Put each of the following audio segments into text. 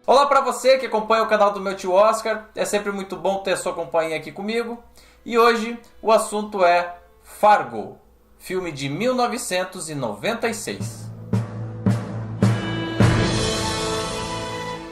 Olá para você que acompanha o canal do meu tio Oscar, é sempre muito bom ter a sua companhia aqui comigo. E hoje o assunto é Fargo, filme de 1996.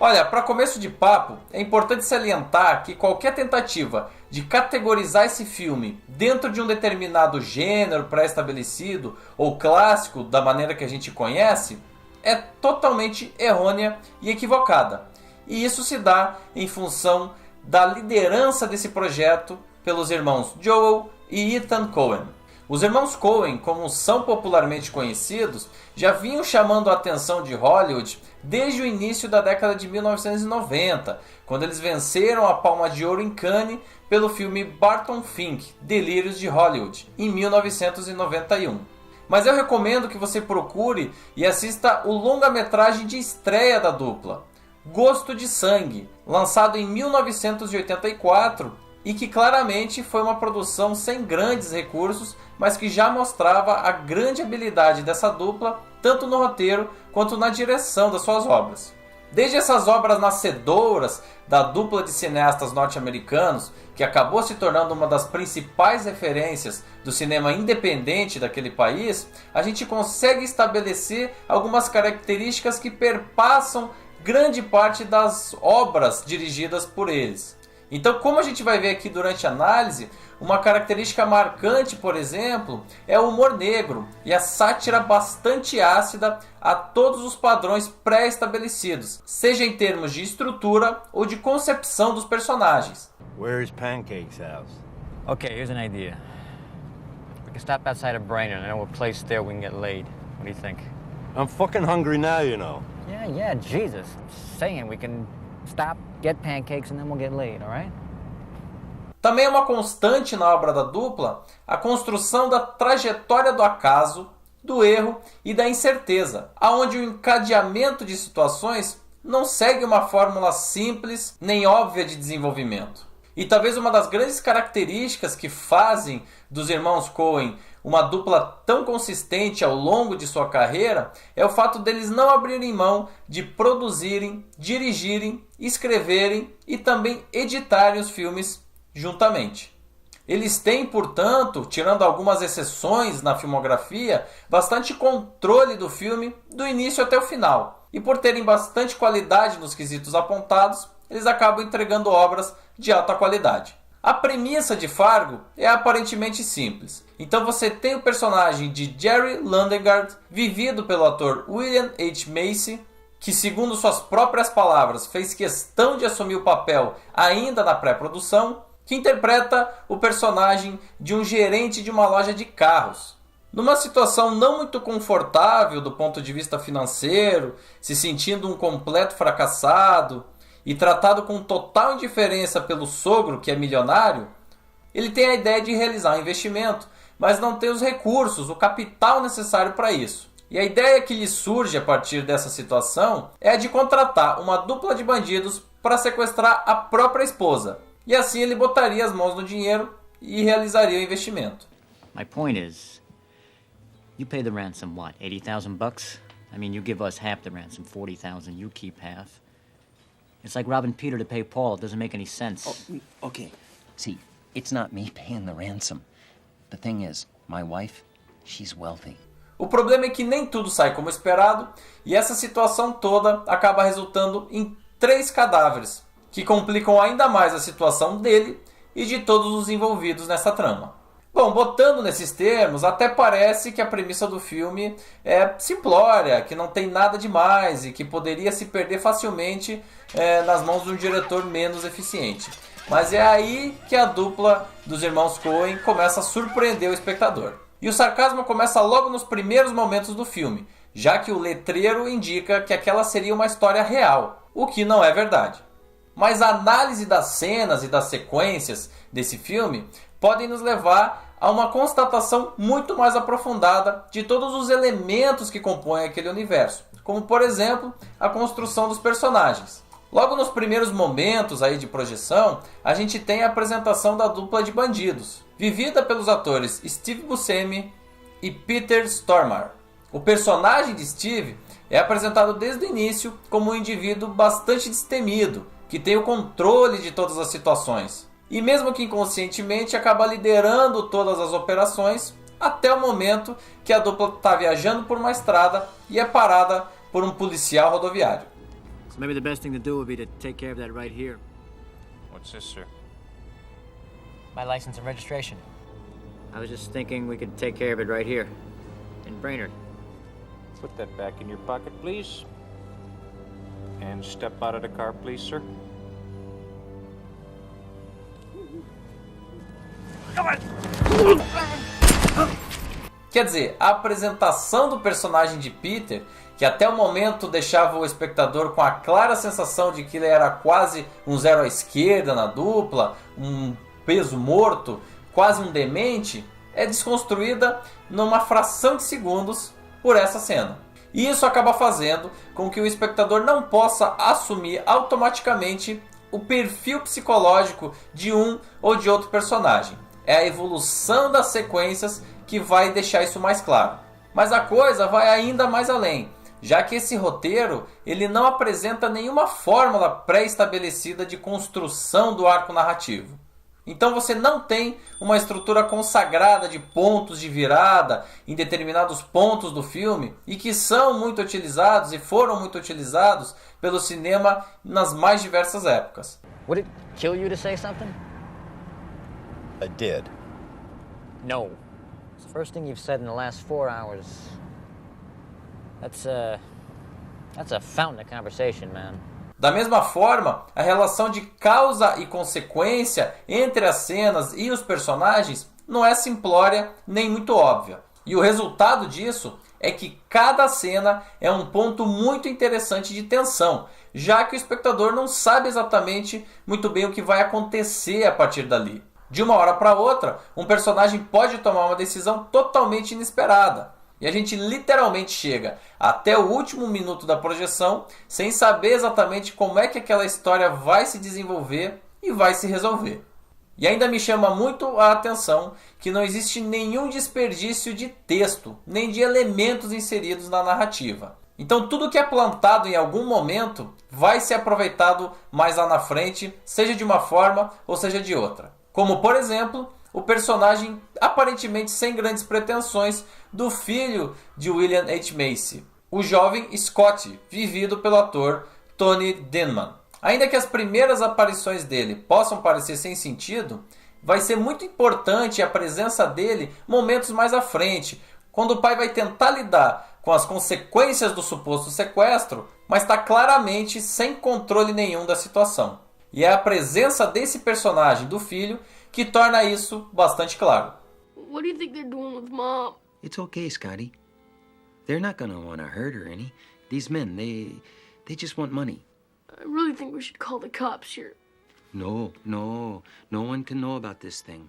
Olha, para começo de papo, é importante salientar que qualquer tentativa de categorizar esse filme dentro de um determinado gênero pré-estabelecido ou clássico da maneira que a gente conhece é totalmente errônea e equivocada. E isso se dá em função da liderança desse projeto pelos irmãos Joel e Ethan Coen. Os irmãos Coen, como são popularmente conhecidos, já vinham chamando a atenção de Hollywood desde o início da década de 1990, quando eles venceram a Palma de Ouro em Cannes pelo filme Barton Fink, Delírios de Hollywood, em 1991. Mas eu recomendo que você procure e assista o longa-metragem de estreia da dupla, Gosto de Sangue, lançado em 1984 e que claramente foi uma produção sem grandes recursos, mas que já mostrava a grande habilidade dessa dupla, tanto no roteiro quanto na direção das suas obras. Desde essas obras nascedoras da dupla de cineastas norte-americanos, que acabou se tornando uma das principais referências do cinema independente daquele país, a gente consegue estabelecer algumas características que perpassam grande parte das obras dirigidas por eles. Então, como a gente vai ver aqui durante a análise, uma característica marcante, por exemplo, é o humor negro e a sátira bastante ácida a todos os padrões pré-estabelecidos, seja em termos de estrutura ou de concepção dos personagens. Where's Pancake's house? Okay, here's an idea. We can stop outside of Brainerd. I know a place there we can get laid. What do you think? I'm fucking hungry now, you know. Yeah, Jesus. I'm saying we can stop, get pancakes, and then we'll get laid, all right? Também é uma constante na obra da dupla a construção da trajetória do acaso, do erro e da incerteza, aonde o encadeamento de situações não segue uma fórmula simples nem óbvia de desenvolvimento. E talvez uma das grandes características que fazem dos irmãos Coen uma dupla tão consistente ao longo de sua carreira é o fato deles não abrirem mão de produzirem, dirigirem, escreverem e também editarem os filmes juntamente. Eles têm, portanto, tirando algumas exceções na filmografia, bastante controle do filme do início até o final. E por terem bastante qualidade nos quesitos apontados, eles acabam entregando obras de alta qualidade. A premissa de Fargo é aparentemente simples. Então você tem o personagem de Jerry Lundegaard, vivido pelo ator William H. Macy, que segundo suas próprias palavras fez questão de assumir o papel ainda na pré-produção, que interpreta o personagem de um gerente de uma loja de carros. Numa situação não muito confortável do ponto de vista financeiro, se sentindo um completo fracassado e tratado com total indiferença pelo sogro, que é milionário, ele tem a ideia de realizar um investimento, mas não tem os recursos, o capital necessário para isso. E a ideia que lhe surge a partir dessa situação é a de contratar uma dupla de bandidos para sequestrar a própria esposa. E assim ele botaria as mãos no dinheiro e realizaria o investimento. My point is, you pay the ransom what, $80,000? I mean, you give us half the ransom, $40,000, you keep half. It's like robbing Peter to pay Paul. It doesn't make any sense. Oh, okay. See, it's not me paying the ransom. The thing is, my wife, she's wealthy. O problema é que nem tudo sai como esperado e essa situação toda acaba resultando em 3 cadáveres, que complicam ainda mais a situação dele e de todos os envolvidos nessa trama. Bom, botando nesses termos, até parece que a premissa do filme é simplória, que não tem nada demais e que poderia se perder facilmente nas mãos de um diretor menos eficiente. Mas é aí que a dupla dos irmãos Coen começa a surpreender o espectador. E o sarcasmo começa logo nos primeiros momentos do filme, já que o letreiro indica que aquela seria uma história real, o que não é verdade. Mas a análise das cenas e das sequências desse filme podem nos levar a uma constatação muito mais aprofundada de todos os elementos que compõem aquele universo, como por exemplo a construção dos personagens. Logo nos primeiros momentos aí de projeção, a gente tem a apresentação da dupla de bandidos, vivida pelos atores Steve Buscemi e Peter Stormare. O personagem de Steve é apresentado desde o início como um indivíduo bastante destemido, que tem o controle de todas as situações. E mesmo que inconscientemente acaba liderando todas as operações até o momento que a dupla está viajando por uma estrada e é parada por um policial rodoviário. So maybe the best thing to do would be to take care of that right here. What's this, sir? My license and registration. I was just thinking we could take care of it right here, in Brainerd. Put that back in your pocket, please. And step out of the car, please, sir. Quer dizer, a apresentação do personagem de Peter, que até o momento deixava o espectador com a clara sensação de que ele era quase um zero à esquerda na dupla, um peso morto, quase um demente, é desconstruída numa fração de segundos por essa cena. E isso acaba fazendo com que o espectador não possa assumir automaticamente o perfil psicológico de um ou de outro personagem. É a evolução das sequências que vai deixar isso mais claro. Mas a coisa vai ainda mais além, já que esse roteiro ele não apresenta nenhuma fórmula pré-estabelecida de construção do arco narrativo. Então você não tem uma estrutura consagrada de pontos de virada em determinados pontos do filme e que são muito utilizados e foram muito utilizados pelo cinema nas mais diversas épocas. Would it kill you to say something? I did. No. It's the first thing you've said in the last 4 hours. That's a fountain of conversation, man. Da mesma forma, a relação de causa e consequência entre as cenas e os personagens não é simplória nem muito óbvia. E o resultado disso é que cada cena é um ponto muito interessante de tensão, já que o espectador não sabe exatamente muito bem o que vai acontecer a partir dali. De uma hora para outra, um personagem pode tomar uma decisão totalmente inesperada. E a gente literalmente chega até o último minuto da projeção sem saber exatamente como é que aquela história vai se desenvolver e vai se resolver. E ainda me chama muito a atenção que não existe nenhum desperdício de texto, nem de elementos inseridos na narrativa. Então tudo que é plantado em algum momento vai ser aproveitado mais lá na frente, seja de uma forma ou seja de outra. Como por exemplo, o personagem aparentemente sem grandes pretensões do filho de William H. Macy, o jovem Scott, vivido pelo ator Tony Denman. Ainda que as primeiras aparições dele possam parecer sem sentido, vai ser muito importante a presença dele momentos mais à frente, quando o pai vai tentar lidar com as consequências do suposto sequestro, mas está claramente sem controle nenhum da situação. E é a presença desse personagem do filho que torna isso bastante claro. What do you think they're doing with Mom? It's okay, Scotty. They're not gonna want to hurt her any. These men, they just want money. I really think we should call the cops here. No one can know about this thing.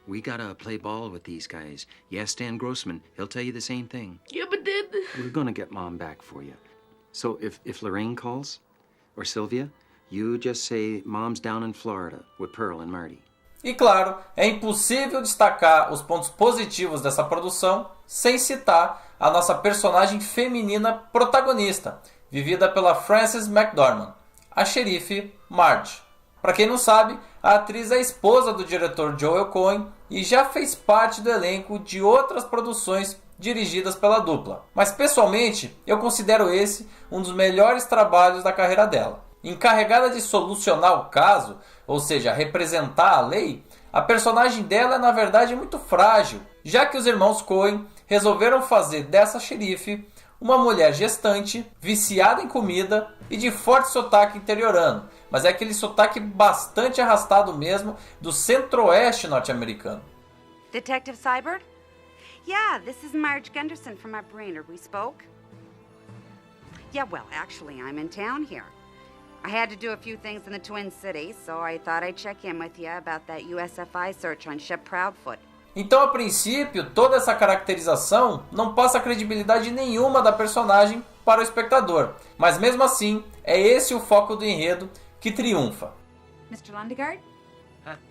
We gotta play ball with these guys. Yeah, Stan Grossman, he'll tell you the same thing. Yeah, but Dad... We're gonna get Mom back for you. So if Lorraine calls, or Sylvia, you just say Mom's down in Florida with Pearl and Marty. E claro, é impossível destacar os pontos positivos dessa produção sem citar a nossa personagem feminina protagonista, vivida pela Frances McDormand, a xerife Marge. Para quem não sabe, a atriz é esposa do diretor Joel Coen e já fez parte do elenco de outras produções dirigidas pela dupla. Mas pessoalmente, eu considero esse um dos melhores trabalhos da carreira dela. Encarregada de solucionar o caso, ou seja, representar a lei, a personagem dela é na verdade muito frágil, já que os irmãos Coen resolveram fazer dessa xerife uma mulher gestante, viciada em comida e de forte sotaque interiorano, mas é aquele sotaque bastante arrastado mesmo do centro-oeste norte-americano. Detective Seibert? Yeah, this is Marge Gunderson from up Brainerd. We spoke? Yeah, well, actually, I'm in town here. I had to do a few things in the Twin Cities, so I thought I'd check in with you about that USFI search on Shep Proudfoot. Então, a princípio, toda essa caracterização não passa credibilidade nenhuma da personagem para o espectador. Mas mesmo assim, é esse o foco do enredo que triunfa. Mr. Lundegaard?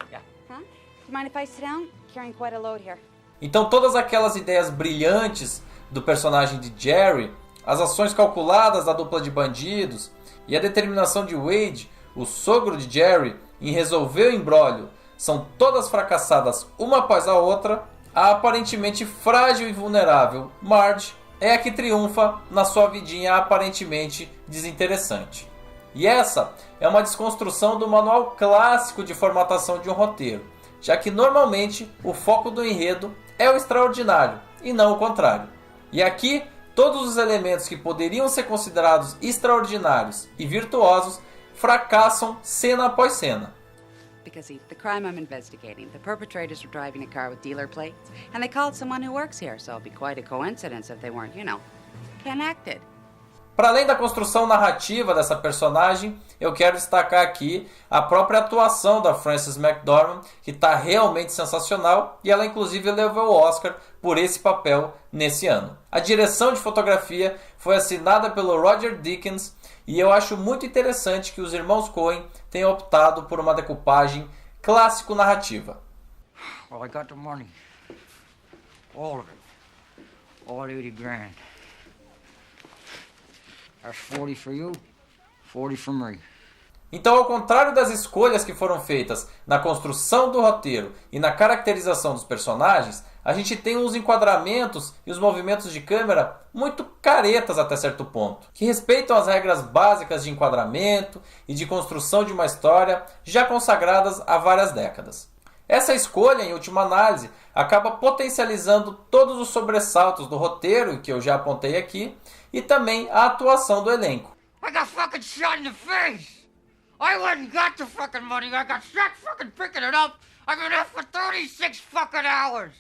Yeah. Huh? Do you mind if I sit down? Carrying quite a load here. Então todas aquelas ideias brilhantes do personagem de Jerry, as ações calculadas da dupla de bandidos e a determinação de Wade, o sogro de Jerry, em resolver o imbróglio são todas fracassadas uma após a outra, a aparentemente frágil e vulnerável Marge é a que triunfa na sua vidinha aparentemente desinteressante. E essa é uma desconstrução do manual clássico de formatação de um roteiro, já que normalmente o foco do enredo é o extraordinário e não o contrário. E aqui, todos os elementos que poderiam ser considerados extraordinários e virtuosos fracassam cena após cena. Because the crime I'm investigating, the perpetrators were driving a car with dealer plates, and they called someone who works here, so it'd be quite a coincidence if they weren't, connected. Para além da construção narrativa dessa personagem, eu quero destacar aqui a própria atuação da Frances McDormand, que está realmente sensacional, e ela inclusive levou o Oscar por esse papel nesse ano. A direção de fotografia foi assinada pelo Roger Deakins, e eu acho muito interessante que os irmãos Coen tenham optado por uma decupagem clássico-narrativa. Well, I got the money. All of it. All 80 grand. That's 40 for you, 40 for me. Então, ao contrário das escolhas que foram feitas na construção do roteiro e na caracterização dos personagens, a gente tem uns enquadramentos e os movimentos de câmera muito caretas até certo ponto, que respeitam as regras básicas de enquadramento e de construção de uma história já consagradas há várias décadas. Essa escolha, em última análise, acaba potencializando todos os sobressaltos do roteiro, que eu já apontei aqui, e também a atuação do elenco. I got fucking shot in the face! I went and got the fucking money. I got shot fucking picking it up. I've been there for 36 fucking hours.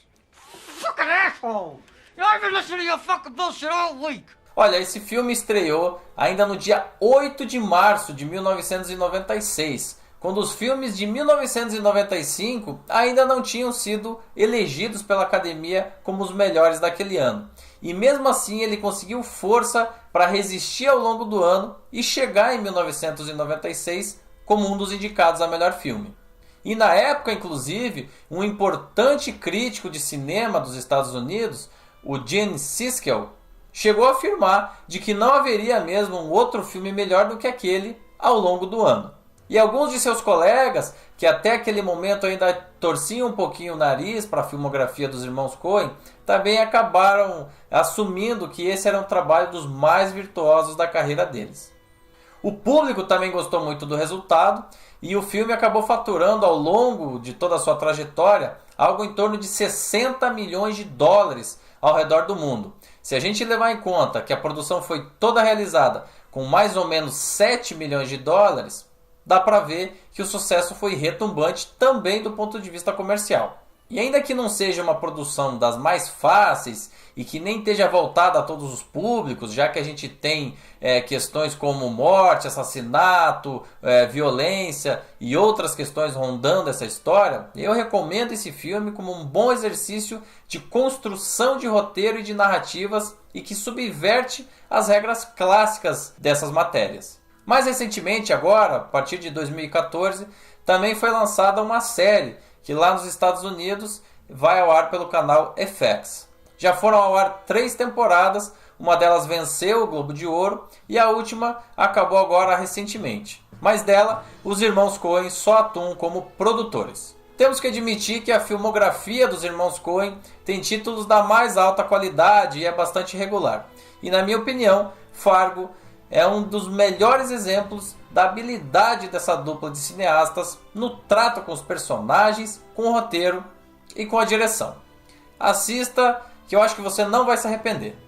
Fucking asshole! I've been listening to your fucking bullshit all week. Olha, esse filme estreou ainda no dia 8 de março de 1996, quando os filmes de 1995 ainda não tinham sido elegidos pela Academia como os melhores daquele ano. E mesmo assim ele conseguiu força para resistir ao longo do ano e chegar em 1996 como um dos indicados a melhor filme. E na época, inclusive, um importante crítico de cinema dos Estados Unidos, o Gene Siskel, chegou a afirmar de que não haveria mesmo um outro filme melhor do que aquele ao longo do ano. E alguns de seus colegas, que até aquele momento ainda torciam um pouquinho o nariz para a filmografia dos irmãos Coen, também acabaram assumindo que esse era um trabalho dos mais virtuosos da carreira deles. O público também gostou muito do resultado e o filme acabou faturando ao longo de toda a sua trajetória algo em torno de 60 milhões de dólares ao redor do mundo. Se a gente levar em conta que a produção foi toda realizada com mais ou menos 7 milhões de dólares, dá para ver que o sucesso foi retumbante também do ponto de vista comercial. E ainda que não seja uma produção das mais fáceis e que nem esteja voltada a todos os públicos, já que a gente tem questões como morte, assassinato, violência e outras questões rondando essa história, eu recomendo esse filme como um bom exercício de construção de roteiro e de narrativas e que subverte as regras clássicas dessas matérias. Mais recentemente, agora, a partir de 2014, também foi lançada uma série que lá nos Estados Unidos vai ao ar pelo canal FX. Já foram ao ar 3 temporadas, uma delas venceu o Globo de Ouro e a última acabou agora recentemente. Mas dela, os irmãos Coen só atuam como produtores. Temos que admitir que a filmografia dos irmãos Coen tem títulos da mais alta qualidade e é bastante regular. E na minha opinião, Fargo é um dos melhores exemplos da habilidade dessa dupla de cineastas no trato com os personagens, com o roteiro e com a direção. Assista, que eu acho que você não vai se arrepender.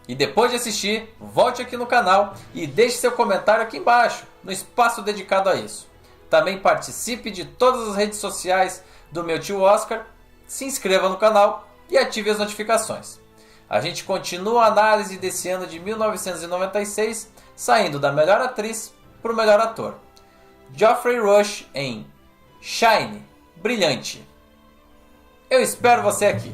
E depois de assistir, volte aqui no canal e deixe seu comentário aqui embaixo, no espaço dedicado a isso. Também participe de todas as redes sociais do meu tio Oscar, se inscreva no canal e ative as notificações. A gente continua a análise desse ano de 1996, saindo da melhor atriz para o melhor ator. Geoffrey Rush em Shine, Brilhante. Eu espero você aqui.